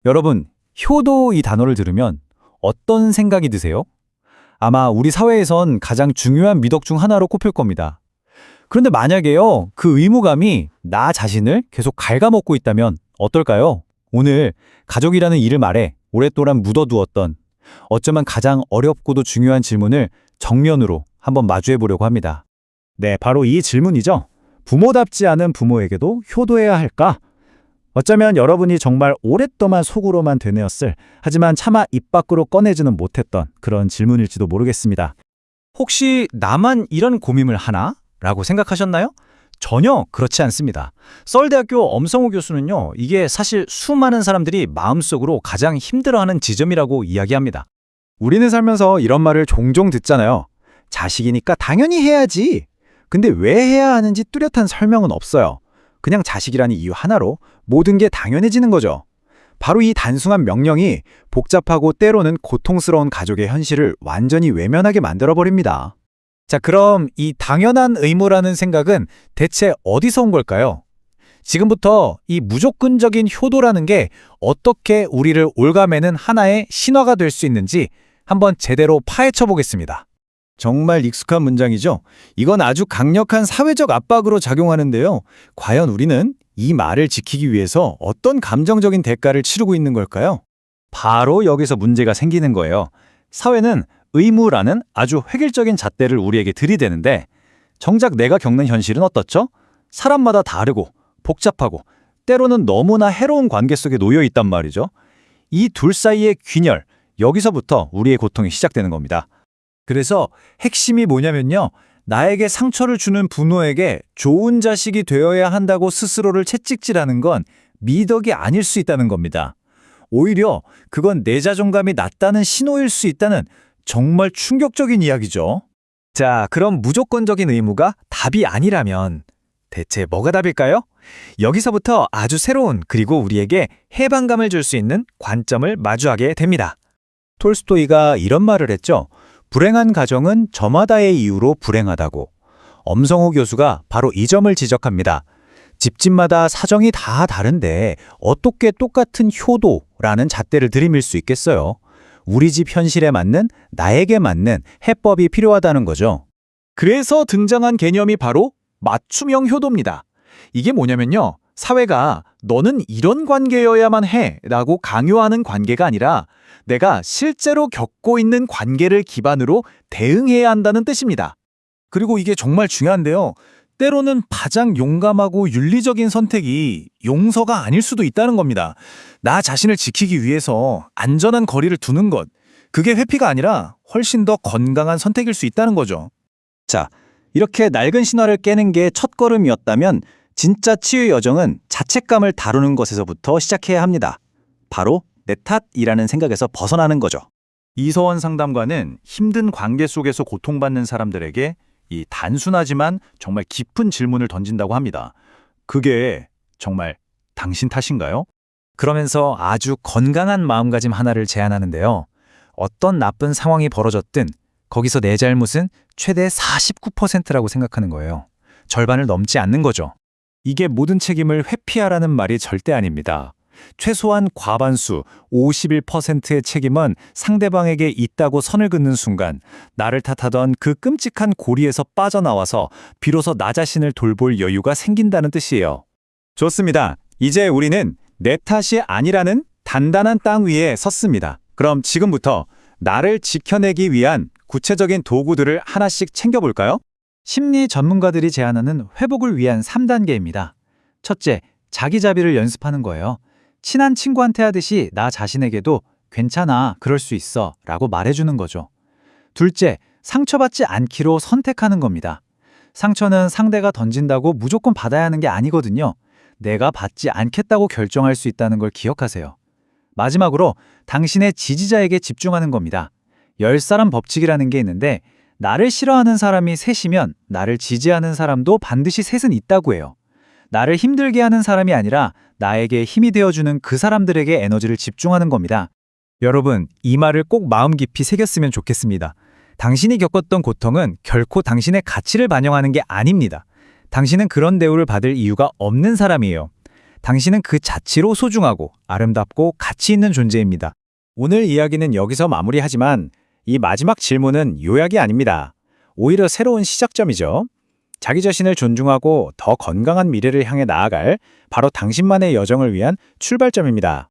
여러분, 효도 이 단어를 들으면 어떤 생각이 드세요? 아마 우리 사회에선 가장 중요한 미덕 중 하나로 꼽힐 겁니다. 그런데 만약에요, 그 의무감이 나 자신을 계속 갉아먹고 있다면 어떨까요? 오늘 가족이라는 이름 아래 오랫동안 묻어두었던 어쩌면 가장 어렵고도 중요한 질문을 정면으로 한번 마주해 보려고 합니다. 네, 바로 이 질문이죠. 부모답지 않은 부모에게도 효도해야 할까? 어쩌면 여러분이 정말 오랫동안 속으로만 되뇌었을, 하지만 차마 입 밖으로 꺼내지는 못했던 그런 질문일지도 모르겠습니다. 혹시 나만 이런 고민을 하나? 라고 생각하셨나요? 전혀 그렇지 않습니다. 서울대학교 엄성호 교수는요, 이게 사실 수많은 사람들이 마음속으로 가장 힘들어하는 지점이라고 이야기합니다. 우리는 살면서 이런 말을 종종 듣잖아요. 자식이니까 당연히 해야지. 근데 왜 해야 하는지 뚜렷한 설명은 없어요. 그냥 자식이라는 이유 하나로 모든 게 당연해지는 거죠. 바로 이 단순한 명령이 복잡하고 때로는 고통스러운 가족의 현실을 완전히 외면하게 만들어버립니다. 자, 그럼 이 당연한 의무라는 생각은 대체 어디서 온 걸까요? 지금부터 이 무조건적인 효도라는 게 어떻게 우리를 옭아매는 하나의 신화가 될 수 있는지 한번 제대로 파헤쳐 보겠습니다. 정말 익숙한 문장이죠. 이건 아주 강력한 사회적 압박으로 작용하는데요. 과연 우리는 이 말을 지키기 위해서 어떤 감정적인 대가를 치르고 있는 걸까요? 바로 여기서 문제가 생기는 거예요. 사회는 의무라는 아주 획일적인 잣대를 우리에게 들이대는데 정작 내가 겪는 현실은 어떻죠? 사람마다 다르고 복잡하고 때로는 너무나 해로운 관계 속에 놓여 있단 말이죠. 이 둘 사이의 균열, 여기서부터 우리의 고통이 시작되는 겁니다. 그래서 핵심이 뭐냐면요. 나에게 상처를 주는 부모에게 좋은 자식이 되어야 한다고 스스로를 채찍질하는 건 미덕이 아닐 수 있다는 겁니다. 오히려 그건 내 자존감이 낮다는 신호일 수 있다는 정말 충격적인 이야기죠. 자, 그럼 무조건적인 의무가 답이 아니라면 대체 뭐가 답일까요? 여기서부터 아주 새로운 그리고 우리에게 해방감을 줄 수 있는 관점을 마주하게 됩니다. 톨스토이가 이런 말을 했죠. 불행한 가정은 저마다의 이유로 불행하다고. 엄성호 교수가 바로 이 점을 지적합니다. 집집마다 사정이 다 다른데 어떻게 똑같은 효도라는 잣대를 들이밀 수 있겠어요? 우리 집 현실에 맞는, 나에게 맞는 해법이 필요하다는 거죠. 그래서 등장한 개념이 바로 맞춤형 효도입니다. 이게 뭐냐면요. 사회가 너는 이런 관계여야만 해 라고 강요하는 관계가 아니라 내가 실제로 겪고 있는 관계를 기반으로 대응해야 한다는 뜻입니다. 그리고 이게 정말 중요한데요. 때로는 가장 용감하고 윤리적인 선택이 용서가 아닐 수도 있다는 겁니다. 나 자신을 지키기 위해서 안전한 거리를 두는 것, 그게 회피가 아니라 훨씬 더 건강한 선택일 수 있다는 거죠. 자, 이렇게 낡은 신화를 깨는 게 첫걸음이었다면 진짜 치유 여정은 자책감을 다루는 것에서부터 시작해야 합니다. 바로 내 탓이라는 생각에서 벗어나는 거죠. 이서원 상담가는 힘든 관계 속에서 고통받는 사람들에게 이 단순하지만 정말 깊은 질문을 던진다고 합니다. 그게 정말 당신 탓인가요? 그러면서 아주 건강한 마음가짐 하나를 제안하는데요. 어떤 나쁜 상황이 벌어졌든 거기서 내 잘못은 최대 49%라고 생각하는 거예요. 절반을 넘지 않는 거죠. 이게 모든 책임을 회피하라는 말이 절대 아닙니다. 최소한 과반수 51%의 책임은 상대방에게 있다고 선을 긋는 순간 나를 탓하던 그 끔찍한 고리에서 빠져나와서 비로소 나 자신을 돌볼 여유가 생긴다는 뜻이에요. 좋습니다. 이제 우리는 내 탓이 아니라는 단단한 땅 위에 섰습니다. 그럼 지금부터 나를 지켜내기 위한 구체적인 도구들을 하나씩 챙겨볼까요? 심리 전문가들이 제안하는 회복을 위한 3단계입니다. 첫째, 자기자비를 연습하는 거예요. 친한 친구한테 하듯이 나 자신에게도 괜찮아, 그럴 수 있어 라고 말해주는 거죠. 둘째, 상처받지 않기로 선택하는 겁니다. 상처는 상대가 던진다고 무조건 받아야 하는 게 아니거든요. 내가 받지 않겠다고 결정할 수 있다는 걸 기억하세요. 마지막으로 당신의 지지자에게 집중하는 겁니다. 10사람 법칙이라는 게 있는데 나를 싫어하는 사람이 셋이면 나를 지지하는 사람도 반드시 셋은 있다고 해요. 나를 힘들게 하는 사람이 아니라 나에게 힘이 되어주는 그 사람들에게 에너지를 집중하는 겁니다. 여러분, 이 말을 꼭 마음 깊이 새겼으면 좋겠습니다. 당신이 겪었던 고통은 결코 당신의 가치를 반영하는 게 아닙니다. 당신은 그런 대우를 받을 이유가 없는 사람이에요. 당신은 그 자체로 소중하고 아름답고 가치 있는 존재입니다. 오늘 이야기는 여기서 마무리하지만 이 마지막 질문은 요약이 아닙니다. 오히려 새로운 시작점이죠. 자기 자신을 존중하고 더 건강한 미래를 향해 나아갈 바로 당신만의 여정을 위한 출발점입니다.